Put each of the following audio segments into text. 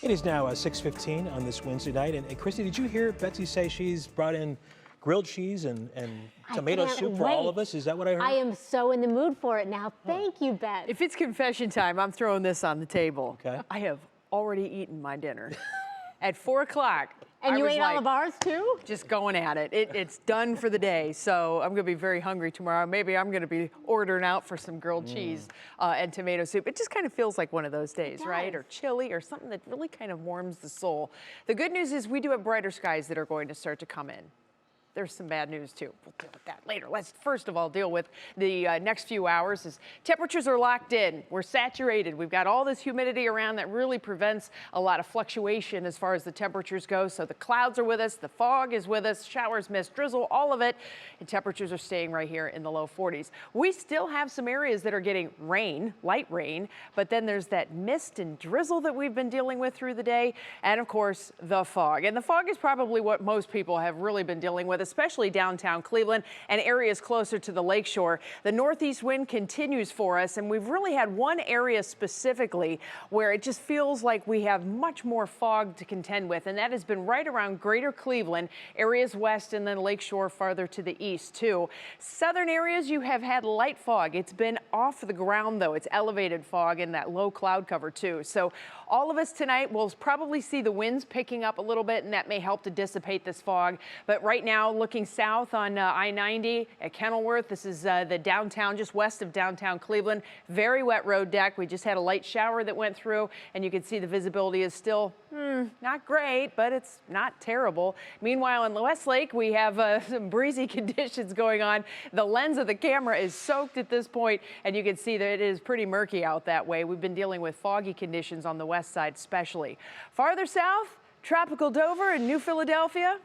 It is now 6:15 on this Wednesday night. And Christy, did you hear Betsy say she's brought in grilled cheese and tomato soup for all of us? Is that what I heard? I am so in the mood for it now. Thank you, Beth. If it's confession time, I'm throwing this on the table. Okay. I have already eaten my dinner. At 4 o'clock. And you ate all of ours too? Just going at it. It's done for the day. So I'm going to be very hungry tomorrow. Maybe I'm going to be ordering out for some grilled cheese and tomato soup. It just kind of feels like one of those days, right? Or chili or something that really kind of warms the soul. The good news is we do have brighter skies that are going to start to come in. There's some bad news too. We'll deal with that later. Let's first of all deal with the next few hours as temperatures are locked in. We're saturated. We've got all this humidity around that really prevents a lot of fluctuation as far as the temperatures go. So the clouds are with us, the fog is with us, showers, mist, drizzle, all of it. And temperatures are staying right here in the low 40s. We still have some areas that are getting rain, light rain, but then there's that mist and drizzle that we've been dealing with through the day. And of course, the fog. And the fog is probably what most people have really been dealing with, especially downtown Cleveland and areas closer to the lakeshore. The northeast wind continues for us, and we've really had one area specifically where it just feels like we have much more fog to contend with, and that has been right around greater Cleveland, areas west, and then lakeshore farther to the east too. Southern areas, you have had light fog. It's been off the ground though. It's elevated fog and that low cloud cover too. So all of us tonight will probably see the winds picking up a little bit, and that may help to dissipate this fog. But right now, looking south on I-90 at Kenilworth, this is the downtown, just west of downtown Cleveland. Very wet road deck. We just had a light shower that went through, and you can see the visibility is still not great, but it's not terrible. Meanwhile, in Westlake, we have some breezy conditions going on. The lens of the camera is soaked at this point, and you can see that it is pretty murky out that way. We've been dealing with foggy conditions on the west side especially. Farther south, tropical Dover and New Philadelphia.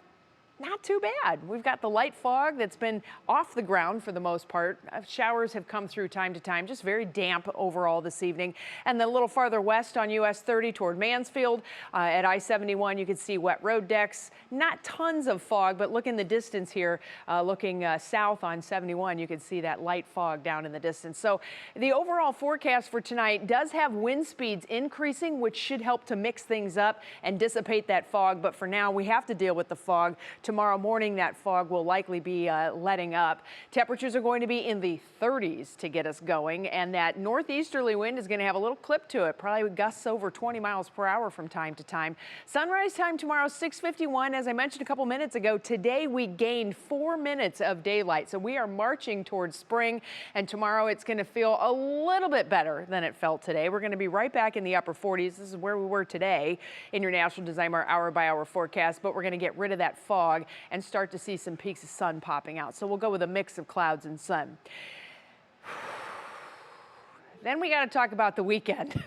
Not too bad. We've got the light fog that's been off the ground for the most part. Showers have come through time to time, just very damp overall this evening. And then a little farther west on US 30 toward Mansfield at I-71, you can see wet road decks. Not tons of fog, but look in the distance here, looking south on 71, you can see that light fog down in the distance. So the overall forecast for tonight does have wind speeds increasing, which should help to mix things up and dissipate that fog. But for now, we have to deal with the fog. Tomorrow morning, that fog will likely be letting up. Temperatures are going to be in the 30s to get us going, and that northeasterly wind is going to have a little clip to it, probably gusts over 20 miles per hour from time to time. Sunrise time tomorrow, 6:51. As I mentioned a couple minutes ago, today we gained 4 minutes of daylight, so we are marching towards spring, and tomorrow it's going to feel a little bit better than it felt today. We're going to be right back in the upper 40s. This is where we were today in your National Designer hour-by-hour forecast, but we're going to get rid of that fog and start to see some peaks of sun popping out. So we'll go with a mix of clouds and sun. Then we got to talk about the weekend.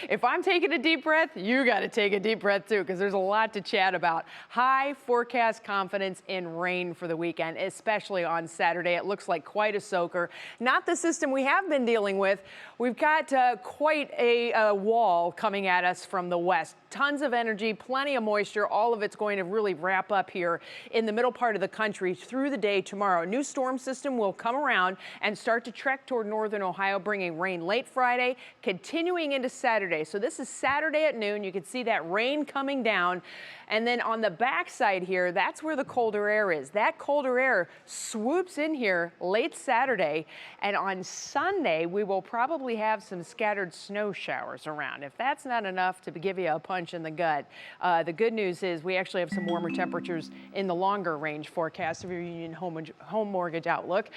If I'm taking a deep breath, you got to take a deep breath too, because there's a lot to chat about. High forecast confidence in rain for the weekend, especially on Saturday. It looks like quite a soaker. Not the system we have been dealing with. We've got quite a wall coming at us from the west. Tons of energy, plenty of moisture. All of it's going to really wrap up here in the middle part of the country through the day tomorrow. A new storm system will come around and start to trek toward northern Ohio, bringing rain late Friday, continuing into Saturday. So this is Saturday at noon. You can see that rain coming down. And then on the backside here, that's where the colder air is. That colder air swoops in here late Saturday. And on Sunday, we will probably have some scattered snow showers around. If that's not enough to give you a punch in the gut, the good news is we actually have some warmer temperatures in the longer range forecast of your Union Home Mortgage Outlook.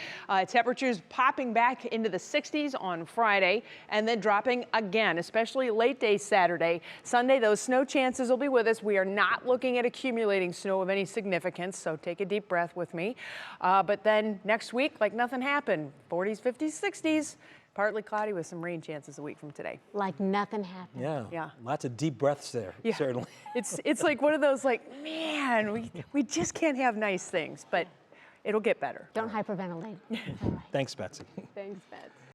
Temperatures popping back into the 60s on Friday and then dropping again, especially late day Saturday. Sunday, those snow chances will be with us. We are not looking at accumulating snow of any significance, so take a deep breath with me. But then next week, like nothing happened, 40s, 50s, 60s. Partly cloudy with some rain chances a week from today. Like nothing happened. Yeah. Lots of deep breaths there, certainly. It's like one of those like, man, we just can't have nice things, but it'll get better. Don't hyperventilate. Thanks, Betsy. Thanks, Betsy.